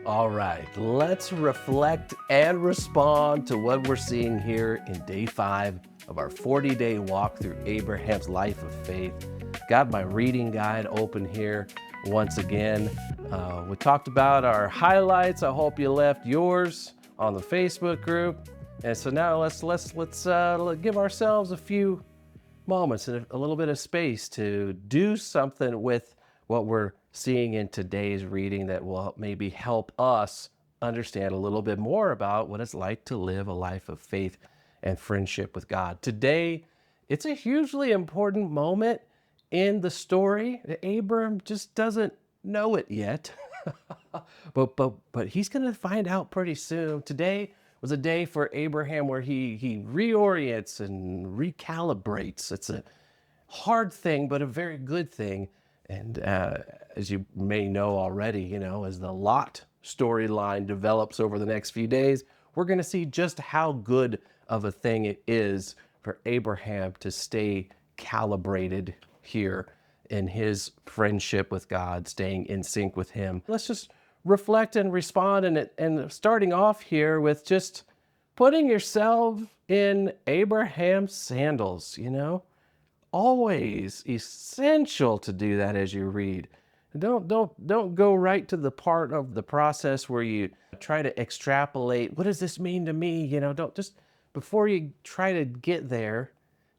All right, let's reflect and respond to what we're seeing here in day 5 of our 40-day walk through Abraham's life of faith. Got my reading guide open here once again. We talked about our highlights. I hope you left yours on the Facebook group. And so now let's give ourselves a few moments and a little bit of space to do something with what we're seeing in today's reading that will maybe help us understand a little bit more about what it's like to live a life of faith and friendship with God. Today, it's a hugely important moment in the story. Abram just doesn't know it yet. but he's going to find out pretty soon. Today was a day for Abraham where he reorients and recalibrates. It's a hard thing, but a very good thing. And as you may know already, as the Lot storyline develops over the next few days, we're going to see just how good of a thing it is for Abraham to stay calibrated here in his friendship with God, staying in sync with him. Let's just reflect and respond, and starting off here with just putting yourself in Abraham's sandals, always essential to do that as you read. Don't go right to the part of the process where you try to extrapolate, what does this mean to me? Don't just, before you try to get there,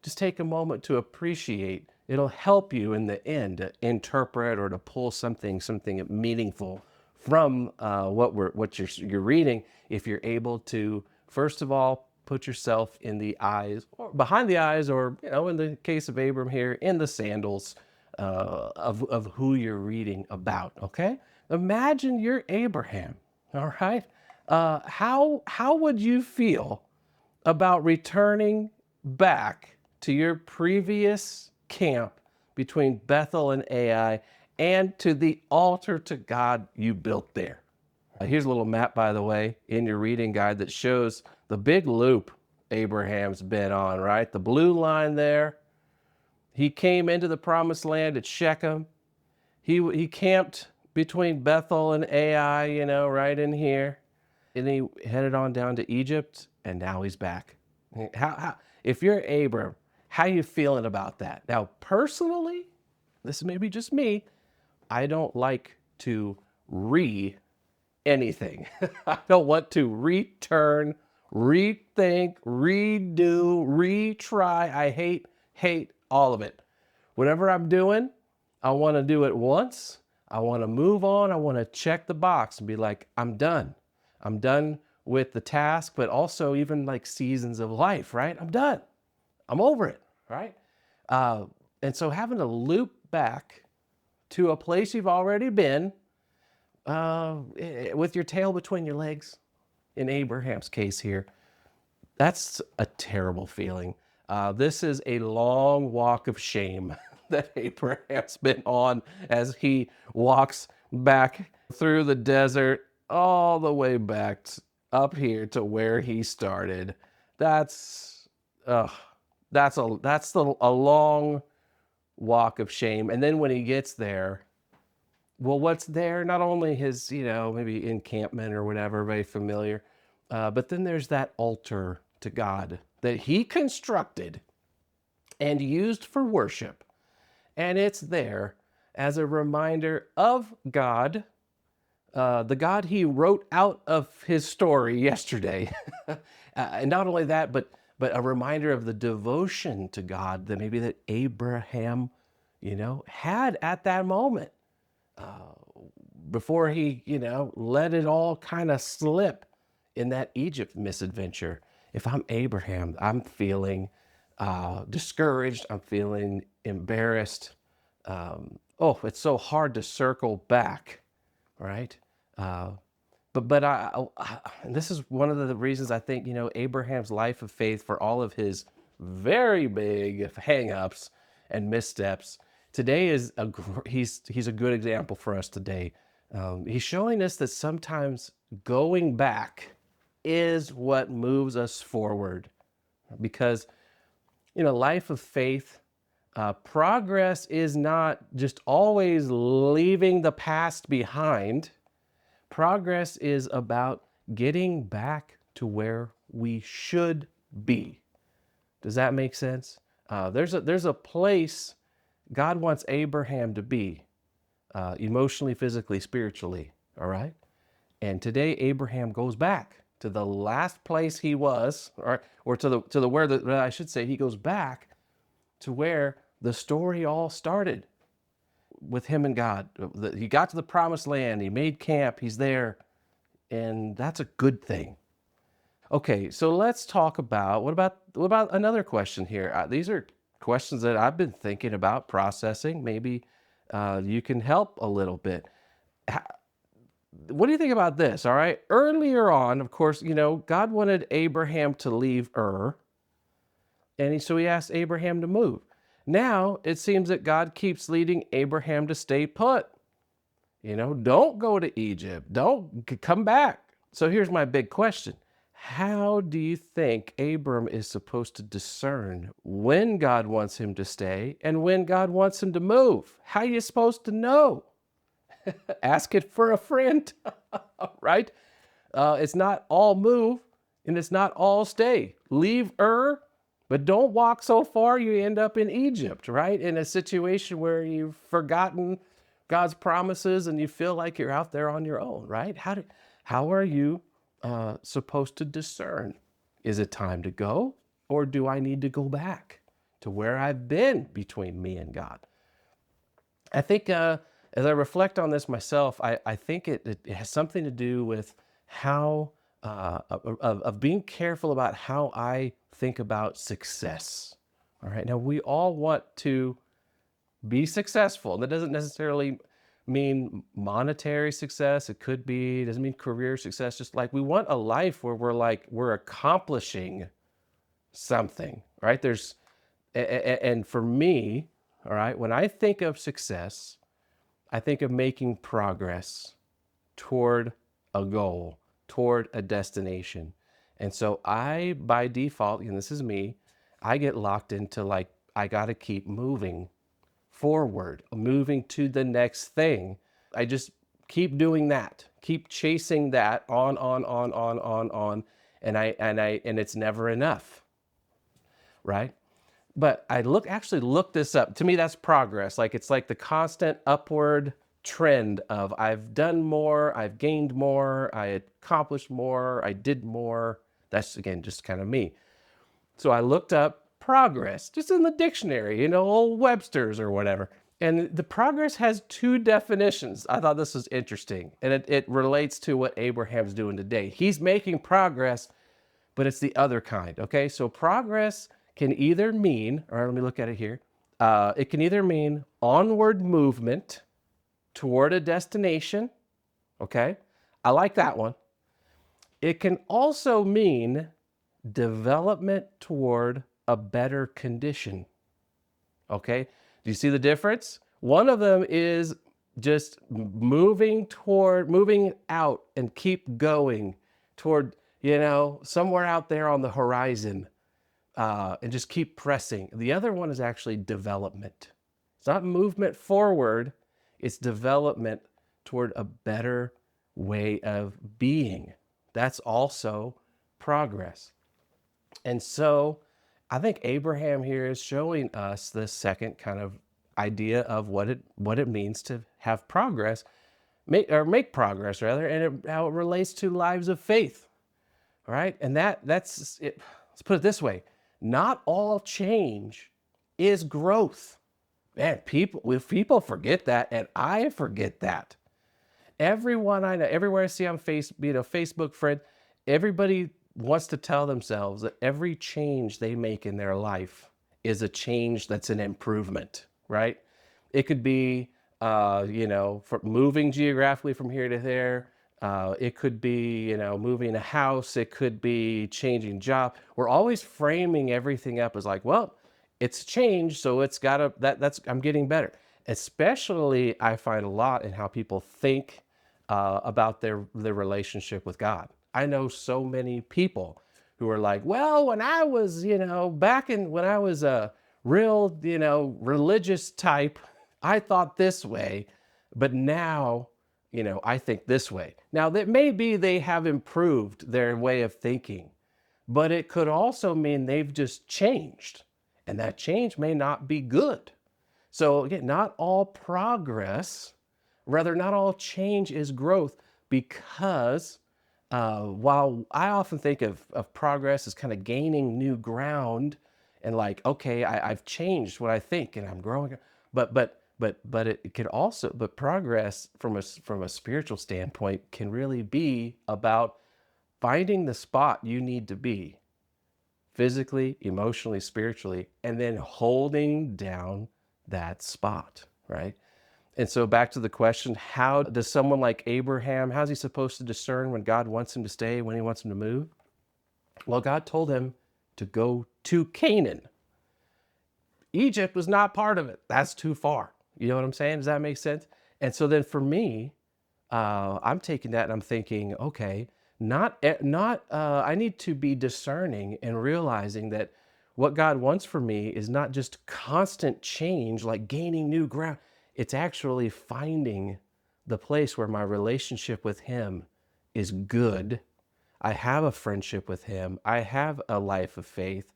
just take a moment to appreciate. It'll help you in the end to interpret or to pull something meaningful from what you're reading, if you're able to, first of all, put yourself in the eyes, or behind the eyes, or in the case of Abram here, in the sandals of who you're reading about. Okay, imagine you're Abraham. All right, how would you feel about returning back to your previous camp between Bethel and Ai, and to the altar to God you built there? Here's a little map, by the way, in your reading guide that shows the big loop Abraham's been on, right? The blue line there. He came into the promised land at Shechem. He camped between Bethel and Ai, right in here. And he headed on down to Egypt, and now he's back. If you're Abram, how you feeling about that? Now, personally, this may be just me, I don't like to anything. I don't want to return, rethink, redo, retry. I hate all of it. Whatever I'm doing, I want to do it once. I want to move on. I want to check the box and be like, I'm done. I'm done with the task, but also even like seasons of life, right? I'm done. I'm over it, right? And so having to loop back to a place you've already been, with your tail between your legs, in Abraham's case here, that's a terrible feeling. This is a long walk of shame that Abraham's been on as he walks back through the desert, all the way back up here to where he started. That's a long walk of shame. And then when he gets there, well, what's there? Not only his, maybe encampment or whatever, very familiar, but then there's that altar to God that he constructed and used for worship. And it's there as a reminder of God, the God he wrote out of his story yesterday. And not only that, but a reminder of the devotion to God that maybe that Abraham, had at that moment. Before he, let it all kind of slip in that Egypt misadventure. If I'm Abraham, I'm feeling discouraged. I'm feeling embarrassed. It's so hard to circle back, right? But and this is one of the reasons I think, Abraham's life of faith, for all of his very big hang-ups and missteps, today is he's a good example for us today. He's showing us that sometimes going back is what moves us forward, because life of faith, progress is not just always leaving the past behind, Progress is about getting back to where we should be. Does that make sense? There's a place God wants Abraham to be, emotionally, physically, spiritually. All right. And today Abraham goes back to the last place he was, or to the where I should say he goes back to where the story all started with him and God. He got to the promised land. He made camp. He's there, and that's a good thing. Okay, so let's talk about what about another question here? These are questions that I've been thinking about processing. Maybe you can help a little bit. What do you think about this? All right, earlier on, of course, God wanted Abraham to leave Ur, and so he asked Abraham to move. Now it seems that God keeps leading Abraham to stay put. Don't go to Egypt. Don't come back. So here's my big question. How do you think Abram is supposed to discern when God wants him to stay and when God wants him to move? How are you supposed to know? Ask it for a friend, right? It's not all move and it's not all stay. Leave Ur, but don't walk so far you end up in Egypt, right? In a situation where you've forgotten God's promises and you feel like you're out there on your own, right? How are you supposed to discern? Is it time to go, or do I need to go back to where I've been between me and God? I think as I reflect on this myself, I think it has something to do with how of being careful about how I think about success. All right, now we all want to be successful. That doesn't necessarily mean monetary success. Doesn't mean career success. Just like we want a life where we're accomplishing something, right? And for me, all right, when I think of success, I think of making progress toward a goal, toward a destination. And so by default, and this is me, I get locked into I got to keep moving forward, moving to the next thing. I just keep doing that, keep chasing that on, and it's never enough, right? But actually look this up. To me, that's progress. It's like the constant upward trend of I've done more, I've gained more, I accomplished more, I did more. That's again just kind of me. So I looked up progress just in the dictionary, old Webster's or whatever. And the progress has two definitions. I thought this was interesting. And it relates to what Abraham's doing today. He's making progress, but it's the other kind. Okay, so progress can either mean, all right, let me look at it here. It can either mean onward movement toward a destination. Okay, I like that one. It can also mean development toward a better condition. Okay, do you see the difference? One of them is just moving out and keep going toward, somewhere out there on the horizon, and just keep pressing. The other one is actually development. It's not movement forward, it's development toward a better way of being. That's also progress. And so I think Abraham here is showing us the second kind of idea of what it means to have progress, make progress rather, and how it relates to lives of faith. All right, and that's it. Let's put it this way: not all change is growth. Man, people forget that, and I forget that. Everyone I know, everywhere I see on Facebook friend, everybody wants to tell themselves that every change they make in their life is a change that's an improvement, right? It could be, for moving geographically from here to there. It could be, moving a house. It could be changing job. We're always framing everything up as well, it's change, so it's gotta, I'm getting better. Especially, I find a lot in how people think about their relationship with God. I know so many people who are like, well, when I was, when I was a real, religious type, I thought this way, but now I think this way. Now, that maybe they have improved their way of thinking, but it could also mean they've just changed, and that change may not be good. So again, not all progress, rather, not all change is growth, because while I often think of progress as kind of gaining new ground and like, okay, I've changed what I think and I'm growing, but it can also, but progress from a spiritual standpoint can really be about finding the spot you need to be physically, emotionally, spiritually, and then holding down that spot, right? And so back to the question, how does someone like Abraham, how's he supposed to discern when God wants him to stay, when he wants him to move? Well, God told him to go to Canaan. Egypt was not part of it. That's too far. You know what I'm saying? Does that make sense? And so then for me, I'm taking that and I'm thinking, okay, I need to be discerning and realizing that what God wants for me is not just constant change, like gaining new ground. It's actually finding the place where my relationship with Him is good. I have a friendship with Him. I have a life of faith,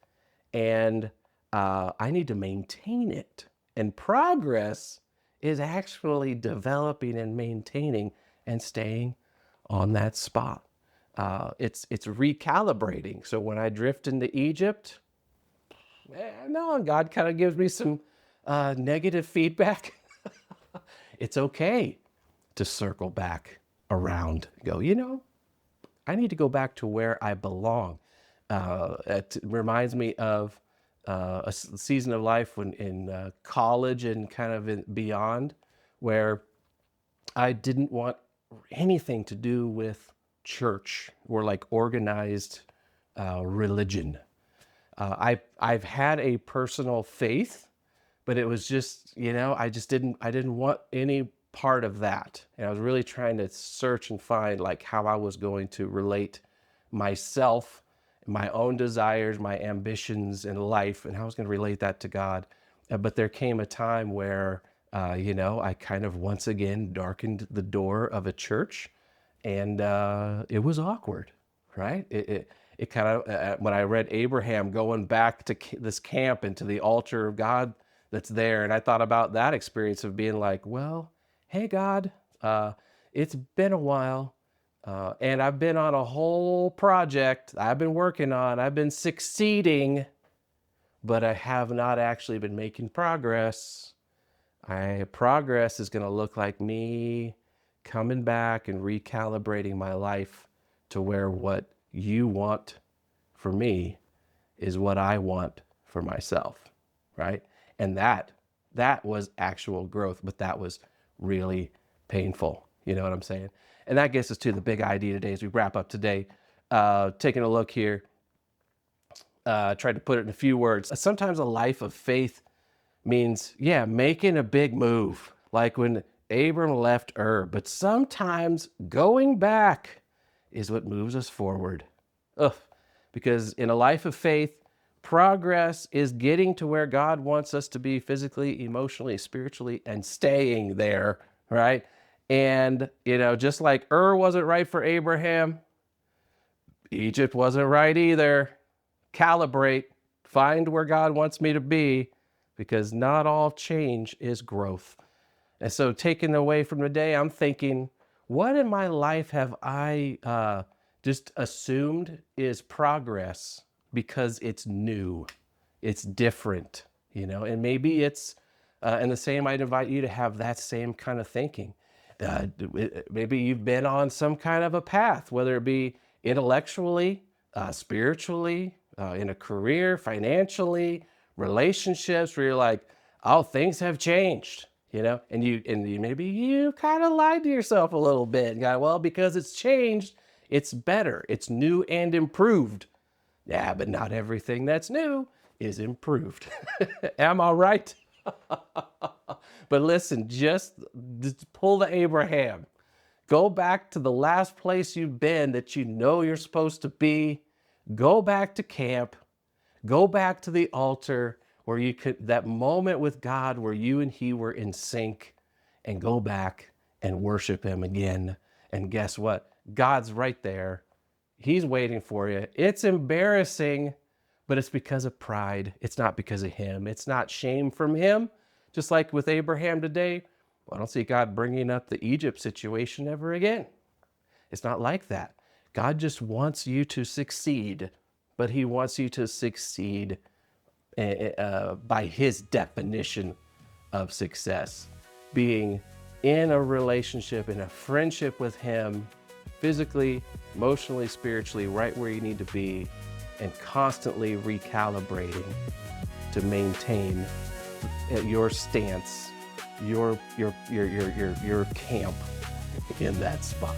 and I need to maintain it. And progress is actually developing and maintaining and staying on that spot. It's recalibrating. So when I drift into Egypt, no, God kind of gives me some negative feedback. It's okay to circle back around, go, I need to go back to where I belong. It reminds me of a season of life when in college and kind of beyond, where I didn't want anything to do with church or like organized religion. I've had a personal faith, but it was just, I didn't want any part of that. And I was really trying to search and find like how I was going to relate myself, my own desires, my ambitions in life, and how I was going to relate that to God. But there came a time where, I kind of once again darkened the door of a church, and it was awkward, right? It kind of, when I read Abraham going back to this camp and to the altar of God that's there, and I thought about that experience of being like, well, hey, God, it's been a while. And I've been on a whole project I've been working on. I've been succeeding, but I have not actually been making progress. Progress is going to look like me coming back and recalibrating my life to where what you want for me is what I want for myself, right? And that was actual growth, but that was really painful. You know what I'm saying? And that gets us to the big idea today as we wrap up today. Taking a look here, tried to put it in a few words. Sometimes a life of faith means, making a big move, like when Abram left Ur. But sometimes going back is what moves us forward. Because in a life of faith, progress is getting to where God wants us to be physically, emotionally, spiritually, and staying there, right? And, just like Ur wasn't right for Abraham, Egypt wasn't right either. Calibrate, find where God wants me to be, because not all change is growth. And so taken away from today, I'm thinking, what in my life have I just assumed is progress because it's new, it's different, and maybe it's, and the same, I'd invite you to have that same kind of thinking. Maybe you've been on some kind of a path, whether it be intellectually, spiritually, in a career, financially, relationships, where you're like, oh, things have changed, and you maybe you kind of lied to yourself a little bit and got, well, because it's changed, it's better, it's new and improved. Yeah, but not everything that's new is improved. Am I right? But listen, just pull the Abraham. Go back to the last place you've been that you're supposed to be. Go back to camp. Go back to the altar where you could, that moment with God where you and He were in sync, and go back and worship him again. And guess what? God's right there. He's waiting for you. It's embarrassing, but it's because of pride. It's not because of him. It's not shame from him. Just like with Abraham today, I don't see God bringing up the Egypt situation ever again. It's not like that. God just wants you to succeed, but he wants you to succeed by his definition of success, being in a relationship, in a friendship with him, physically, emotionally, spiritually, right where you need to be, and constantly recalibrating to maintain your stance, your camp in that spot.